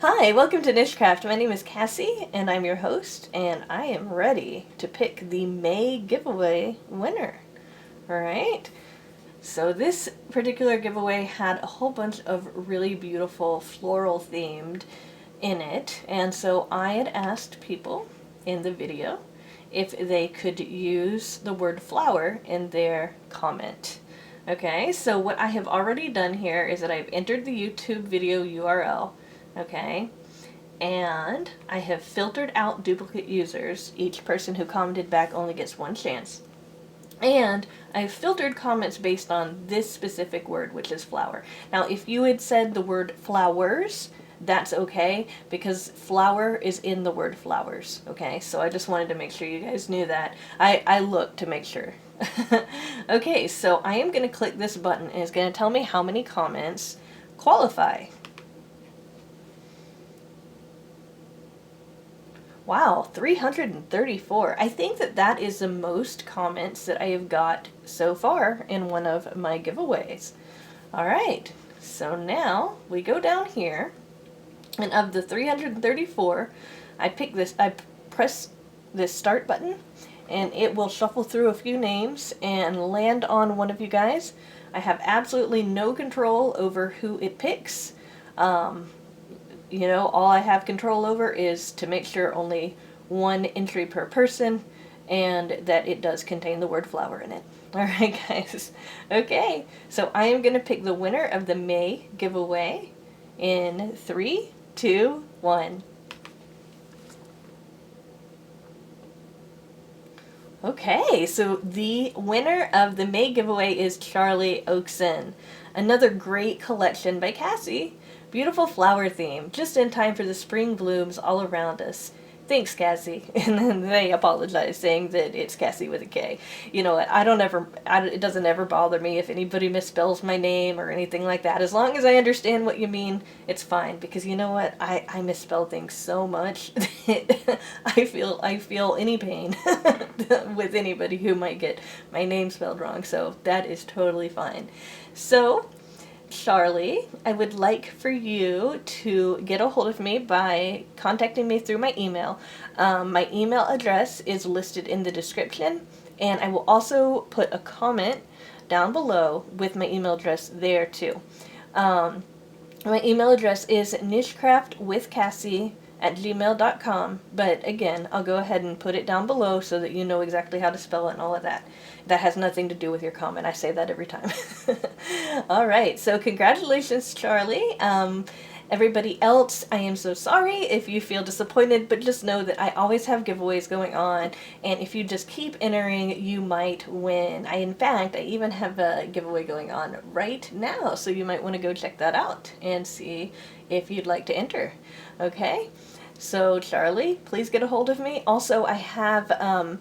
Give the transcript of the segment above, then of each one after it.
Hi, welcome to NicheCraft. My name is Cassie, and I'm your host, and I am ready to pick the May giveaway winner. Alright, so this particular giveaway had a whole bunch of really beautiful floral themed in it, and so I had asked people in the video if they could use the word flower in their comment. Okay, so what I have already done here is that I've entered the YouTube video URL, okay, and I have filtered out duplicate users. Each person who commented back only gets one chance. And I've filtered comments based on this specific word, which is flower. Now, if you had said the word flowers, that's okay, because flower is in the word flowers, okay? So I just wanted to make sure you guys knew that. I looked to make sure. Okay, so I am going to click this button, and it's going to tell me how many comments qualify. Wow, 334. I think that is the most comments that I have got so far in one of my giveaways. Alright, so now we go down here, and of the 334, I press this start button, and it will shuffle through a few names and land on one of you guys. I have absolutely no control over who it picks. You know, all I have control over is to make sure only one entry per person and that it does contain the word flower in it. Alright guys, okay, so I am going to pick the winner of the May giveaway in 3, 2, 1. Okay, so the winner of the May giveaway is Charlie Oakson. Another great collection by Cassie. Beautiful flower theme, just in time for the spring blooms all around us. Thanks, Cassie. And then they apologize, saying that it's Cassie with a K. You know what, it doesn't ever bother me if anybody misspells my name or anything like that. As long as I understand what you mean, it's fine. Because you know what, I misspell things so much that I feel any pain with anybody who might get my name spelled wrong. So that is totally fine. So, Charlie, I would like for you to get a hold of me by contacting me through my email. My email address is listed in the description, and I will also put a comment down below with my email address there too. My email address is nichecraftwithcassie@gmail.com, but again, I'll go ahead and put it down below so that you know exactly how to spell it and all of that. That has nothing to do with your comment. I say that every time. Alright, so congratulations, Charlie. Everybody else, I am so sorry if you feel disappointed, but just know that I always have giveaways going on, and if you just keep entering, you might win. In fact, I even have a giveaway going on right now, so you might want to go check that out and see if you'd like to enter. Okay? So, Charlie, please get a hold of me. Also, I have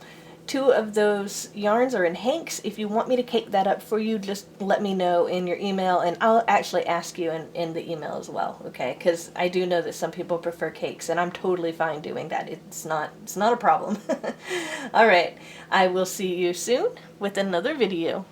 2 of those yarns are in hanks. If you want me to cake that up for you, just let me know in your email, and I'll actually ask you in the email as well, okay? Because I do know that some people prefer cakes, and I'm totally fine doing that. It's not a problem. Alright, I will see you soon with another video.